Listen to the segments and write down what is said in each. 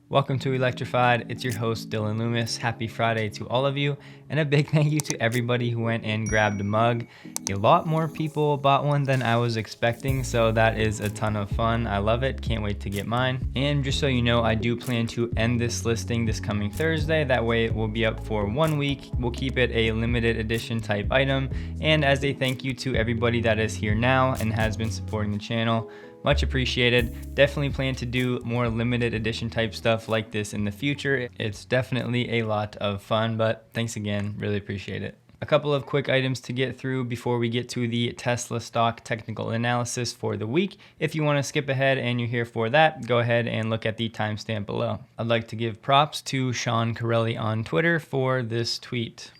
Welcome to Electrified. It's your host, Dylan Loomis. Happy Friday to all of you, and a big thank you to everybody who went and grabbed a mug. A lot more people bought one than I was expecting, so that is a ton of fun. I love it. Can't wait to get mine. And just so you know, I do plan to end this listing this coming Thursday. That way it will be up for 1 week. We'll keep it a limited edition type item. And as a thank you to everybody that is here now and has been supporting the channel, much appreciated. Definitely plan to do more limited edition type stuff like this in the future. It's definitely a lot of fun, but thanks again. Really appreciate it. A couple of quick items to get through before we get to the Tesla stock technical analysis for the week. If you want to skip ahead and you're here for that, go ahead and look at the timestamp below. I'd like to give props to Sean Corelli on Twitter for this tweet.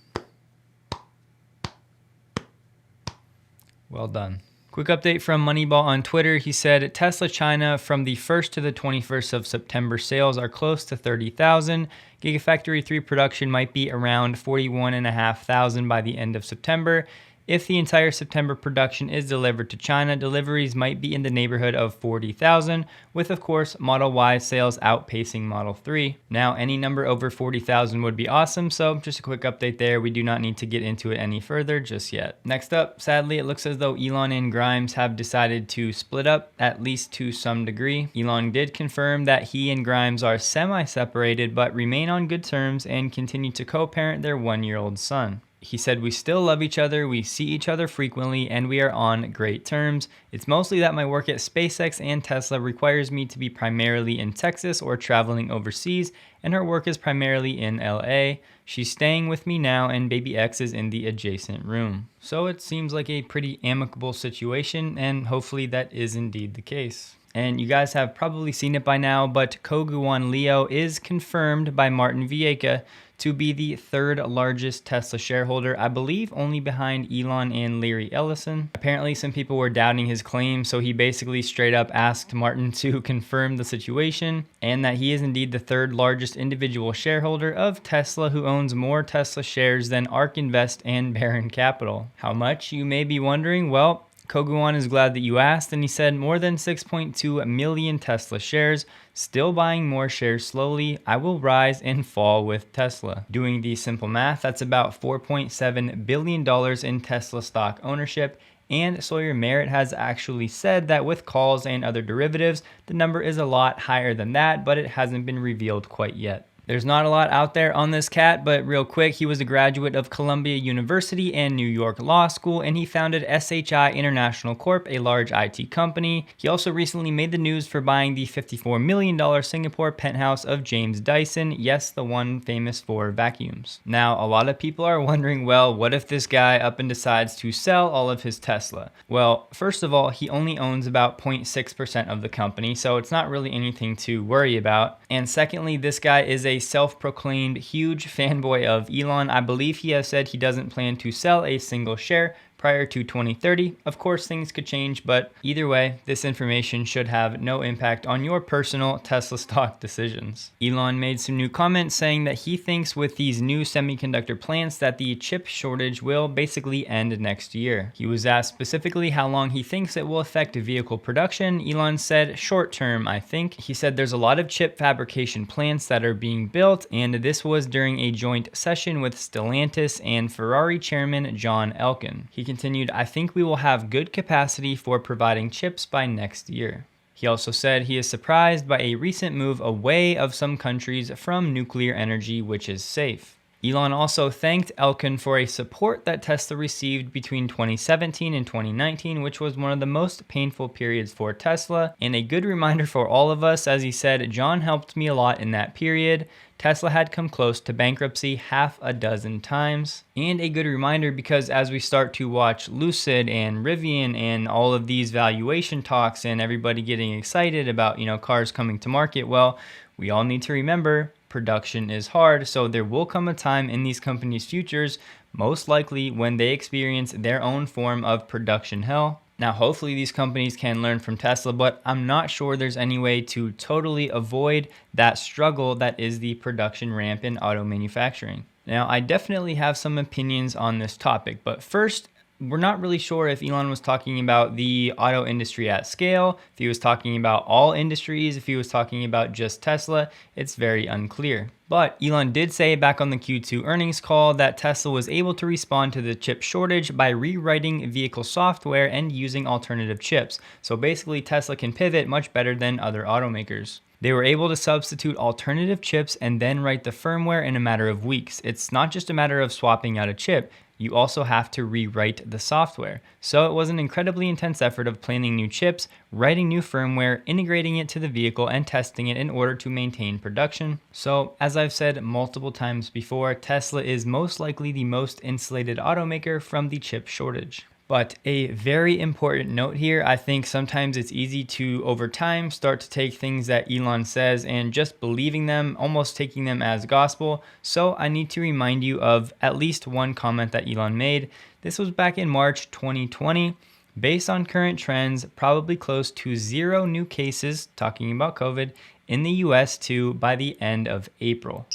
Well done. Quick update from Moneyball on Twitter. He said Tesla China from the 1st to the 21st of September sales are close to 30,000. Gigafactory 3 production might be around 41,500 by the end of September. If the entire September production is delivered to China, deliveries might be in the neighborhood of 40,000, with of course Model Y sales outpacing Model 3. Now any number over 40,000 would be awesome, so just a quick update there. We do not need to get into it any further just yet. Next up, sadly it looks as though Elon and Grimes have decided to split up, at least to some degree. Elon did confirm that he and Grimes are semi-separated but remain on good terms and continue to co-parent their 1-year-old son. He said, "We still love each other, we see each other frequently, and we are on great terms. It's mostly that my work at SpaceX and Tesla requires me to be primarily in Texas or traveling overseas, and her work is primarily in LA. She's staying with me now, and baby X is in the adjacent room." So it seems like a pretty amicable situation, and hopefully that is indeed the case. And you guys have probably seen it by now, but Koguan Leo is confirmed by Martin Vieca to be the third largest Tesla shareholder, I believe only behind Elon and Larry Ellison. Apparently some people were doubting his claim, so he basically straight up asked Martin to confirm the situation and that he is indeed the third largest individual shareholder of Tesla, who owns more Tesla shares than ARK Invest and Baron Capital. How much, you may be wondering? Well, Koguan is glad that you asked, and he said more than 6.2 million Tesla shares, still buying more shares slowly. I will rise and fall with Tesla. Doing the simple math, that's about $4.7 billion in Tesla stock ownership, and Sawyer Merritt has actually said that with calls and other derivatives, the number is a lot higher than that, but it hasn't been revealed quite yet. There's not a lot out there on this cat, but real quick, he was a graduate of Columbia University and New York Law School, and he founded SHI International Corp., a large IT company. He also recently made the news for buying the $54 million Singapore penthouse of James Dyson, yes, the one famous for vacuums. Now, a lot of people are wondering, well, what if this guy up and decides to sell all of his Tesla? Well, first of all, he only owns about 0.6% of the company, so it's not really anything to worry about. And secondly, this guy is a self-proclaimed huge fanboy of Elon. I believe he has said he doesn't plan to sell a single share prior to 2030. Of course, things could change, but either way, this information should have no impact on your personal Tesla stock decisions. Elon made some new comments saying that he thinks with these new semiconductor plants that the chip shortage will basically end next year. He was asked specifically how long he thinks it will affect vehicle production. Elon said, "Short term, I think." He said there's a lot of chip fabrication plants that are being built, and this was during a joint session with Stellantis and Ferrari chairman John Elkann. He continued, "I think we will have good capacity for providing chips by next year." He also said he is surprised by a recent move away of some countries from nuclear energy, which is safe. Elon also thanked Elkann for a support that Tesla received between 2017 and 2019, which was one of the most painful periods for Tesla, and a good reminder for all of us, as he said, "John helped me a lot in that period. Tesla had come close to bankruptcy half a dozen times." And a good reminder because as we start to watch Lucid and Rivian and all of these valuation talks and everybody getting excited about, cars coming to market, well, we all need to remember production is hard, so there will come a time in these companies' futures, most likely when they experience their own form of production hell. Now, hopefully these companies can learn from Tesla, but I'm not sure there's any way to totally avoid that struggle that is the production ramp in auto manufacturing. Now, I definitely have some opinions on this topic, but first, we're not really sure if Elon was talking about the auto industry at scale, if he was talking about all industries, if he was talking about just Tesla. It's very unclear. But Elon did say back on the Q2 earnings call that Tesla was able to respond to the chip shortage by rewriting vehicle software and using alternative chips. So basically, Tesla can pivot much better than other automakers. They were able to substitute alternative chips and then write the firmware in a matter of weeks. It's not just a matter of swapping out a chip. You also have to rewrite the software. So it was an incredibly intense effort of planning new chips, writing new firmware, integrating it to the vehicle, and testing it in order to maintain production. So as I've said multiple times before, Tesla is most likely the most insulated automaker from the chip shortage. But a very important note here, I think sometimes it's easy to, over time, start to take things that Elon says and just believing them, almost taking them as gospel. So I need to remind you of at least one comment that Elon made. This was back in March 2020. Based on current trends, probably close to 0 new cases, talking about COVID, in the US too by the end of April.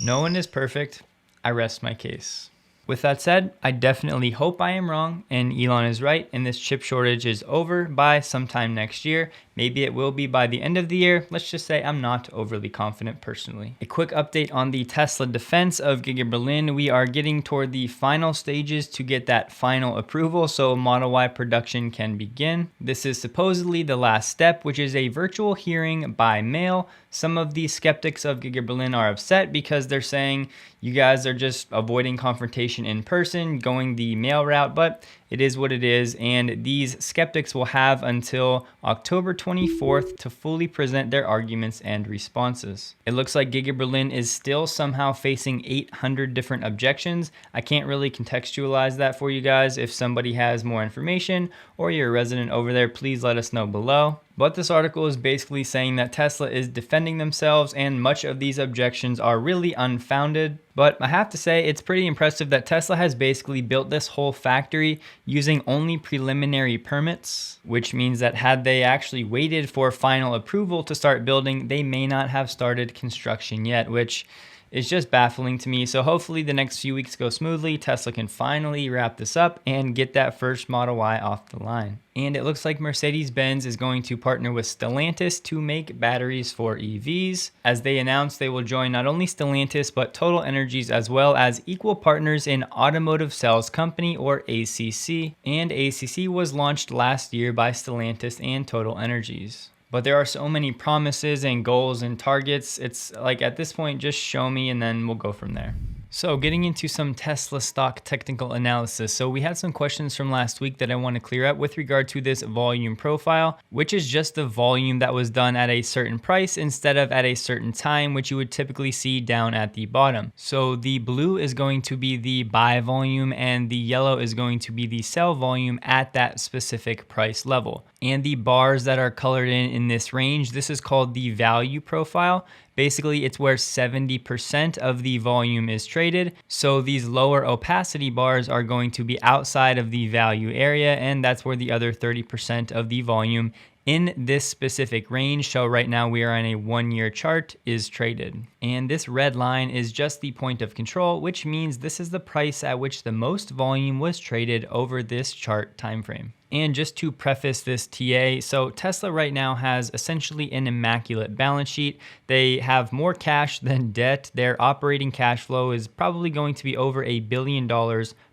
No one is perfect. I rest my case. With that said, I definitely hope I am wrong and Elon is right and this chip shortage is over by sometime next year. Maybe it will be by the end of the year. Let's just say I'm not overly confident personally. A quick update on the Tesla defense of Giga Berlin. We are getting toward the final stages to get that final approval so Model Y production can begin. This is supposedly the last step, which is a virtual hearing by mail. Some of the skeptics of Giga Berlin are upset because they're saying you guys are just avoiding confrontation in person, going the mail route, but it is what it is, and these skeptics will have until October 24th to fully present their arguments and responses. It looks like Giga Berlin is still somehow facing 800 different objections. I can't really contextualize that for you guys. If somebody has more information or you're a resident over there, please let us know below. But this article is basically saying that Tesla is defending themselves and much of these objections are really unfounded. But I have to say it's pretty impressive that Tesla has basically built this whole factory using only preliminary permits, which means that had they actually waited for final approval to start building, they may not have started construction yet, which is just baffling to me. So hopefully the next few weeks go smoothly. Tesla can finally wrap this up and get that first Model Y off the line. And it looks like Mercedes-Benz is going to partner with Stellantis to make batteries for EVs. As they announced, they will join not only Stellantis, but Total Energies as well as equal partners in Automotive Cells Company or ACC. And ACC was launched last year by Stellantis and Total Energies. But there are so many promises and goals and targets. It's like at this point, just show me and then we'll go from there. So getting into some Tesla stock technical analysis. So we had some questions from last week that I want to clear up with regard to this volume profile, which is just the volume that was done at a certain price instead of at a certain time, which you would typically see down at the bottom. So the blue is going to be the buy volume and the yellow is going to be the sell volume at that specific price level. And the bars that are colored in this range, this is called the value profile. Basically, it's where 70% of the volume is traded. So these lower opacity bars are going to be outside of the value area, and that's where the other 30% of the volume in this specific range, so right now we are on a 1-year chart, is traded. And this red line is just the point of control, which means this is the price at which the most volume was traded over this chart time frame. And just to preface this TA, so Tesla right now has essentially an immaculate balance sheet. They have more cash than debt. Their operating cash flow is probably going to be over $1 billion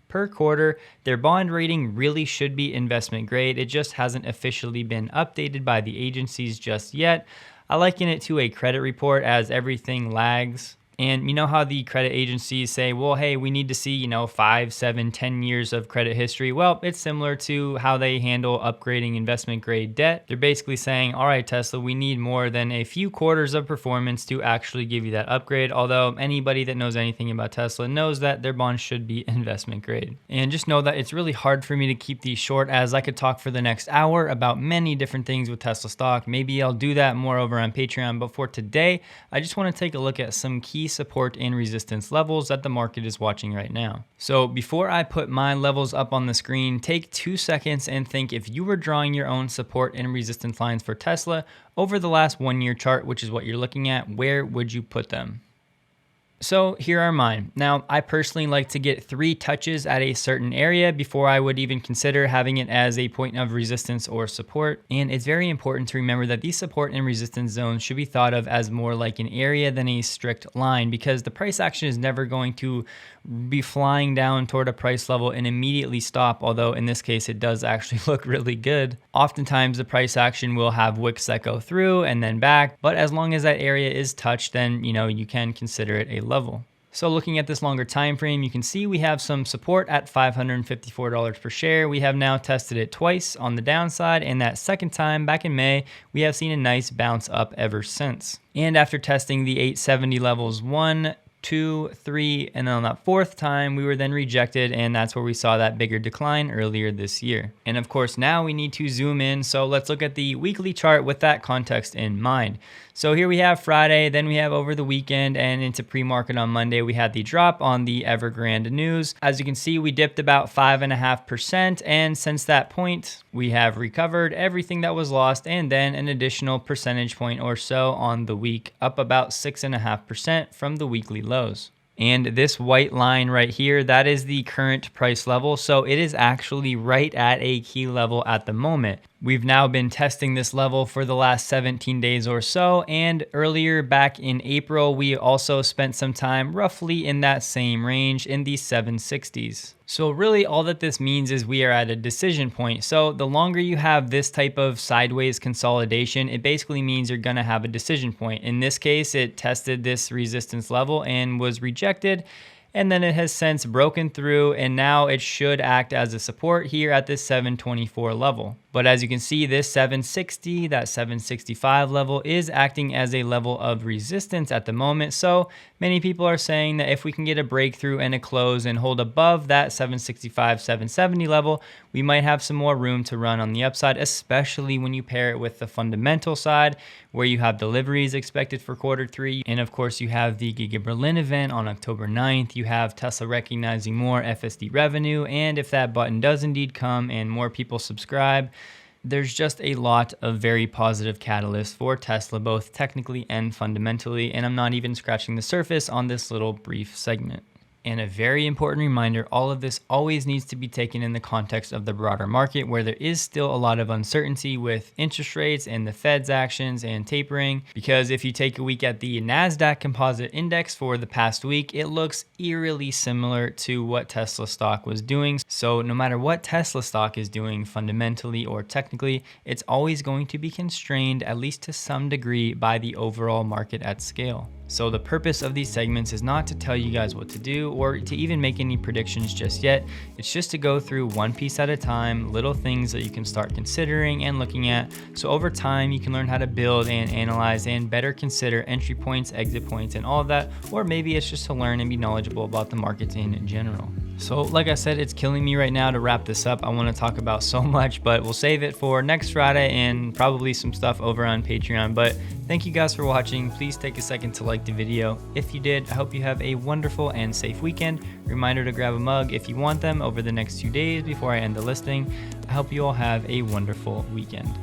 per quarter. Their bond rating really should be investment grade. It just hasn't officially been updated by the agencies just yet. I liken it to a credit report as everything lags. And you know how the credit agencies say, well, hey, we need to see, 5, 7, 10 years of credit history. Well, it's similar to how they handle upgrading investment grade debt. They're basically saying, all right, Tesla, we need more than a few quarters of performance to actually give you that upgrade. Although anybody that knows anything about Tesla knows that their bonds should be investment grade. And just know that it's really hard for me to keep these short, as I could talk for the next hour about many different things with Tesla stock. Maybe I'll do that more over on Patreon. But for today, I just want to take a look at some key support and resistance levels that the market is watching right now. So before I put my levels up on the screen, take 2 seconds and think, if you were drawing your own support and resistance lines for Tesla over the last 1-year chart, which is what you're looking at, where would you put them? So here are mine. Now, I personally like to get 3 touches at a certain area before I would even consider having it as a point of resistance or support. And it's very important to remember that these support and resistance zones should be thought of as more like an area than a strict line, because the price action is never going to be flying down toward a price level and immediately stop, although in this case it does actually look really good. Oftentimes the price action will have wicks that go through and then back, but as long as that area is touched, then you can consider it a level. So looking at this longer time frame, you can see we have some support at $554 per share. We have now tested it twice on the downside, and that second time back in May, we have seen a nice bounce up ever since. And after testing the 870 levels 1, 2, 3, and then on that 4th time, we were then rejected, and that's where we saw that bigger decline earlier this year. And of course, now we need to zoom in. So let's look at the weekly chart with that context in mind. So here we have Friday, then we have over the weekend and into pre-market on Monday, we had the drop on the Evergrande news. As you can see, we dipped about 5.5%. And since that point, we have recovered everything that was lost and then an additional percentage point or so on the week, up about 6.5% from the weekly lows. And this white line right here, that is the current price level. So it is actually right at a key level at the moment. We've now been testing this level for the last 17 days or so, and earlier back in April, we also spent some time roughly in that same range in the 760s. So really all that this means is we are at a decision point. So the longer you have this type of sideways consolidation, it basically means you're gonna have a decision point. In this case, it tested this resistance level and was rejected. And then it has since broken through, and now it should act as a support here at this 724 level. But as you can see, this 760, that 765 level is acting as a level of resistance at the moment. So many people are saying that if we can get a breakthrough and a close and hold above that 765, 770 level, we might have some more room to run on the upside, especially when you pair it with the fundamental side, where you have deliveries expected for Q3. And of course, you have the Giga Berlin event on October 9th. You have Tesla recognizing more FSD revenue. And if that button does indeed come and more people subscribe, there's just a lot of very positive catalysts for Tesla, both technically and fundamentally, and I'm not even scratching the surface on this little brief segment. And a very important reminder, all of this always needs to be taken in the context of the broader market, where there is still a lot of uncertainty with interest rates and the Fed's actions and tapering. Because if you take a week at the NASDAQ Composite Index for the past week, it looks eerily similar to what Tesla stock was doing. So no matter what Tesla stock is doing fundamentally or technically, it's always going to be constrained, at least to some degree, by the overall market at scale. So the purpose of these segments is not to tell you guys what to do or to even make any predictions just yet. It's just to go through one piece at a time, little things that you can start considering and looking at. So over time, you can learn how to build and analyze and better consider entry points, exit points, and all of that. Or maybe it's just to learn and be knowledgeable about the markets in general. So like I said, it's killing me right now to wrap this up. I want to talk about so much, but we'll save it for next Friday and probably some stuff over on Patreon. But thank you guys for watching. Please take a second to like the video. If you did, I hope you have a wonderful and safe weekend. Reminder to grab a mug if you want them over the next 2 days before I end the listing. I hope you all have a wonderful weekend.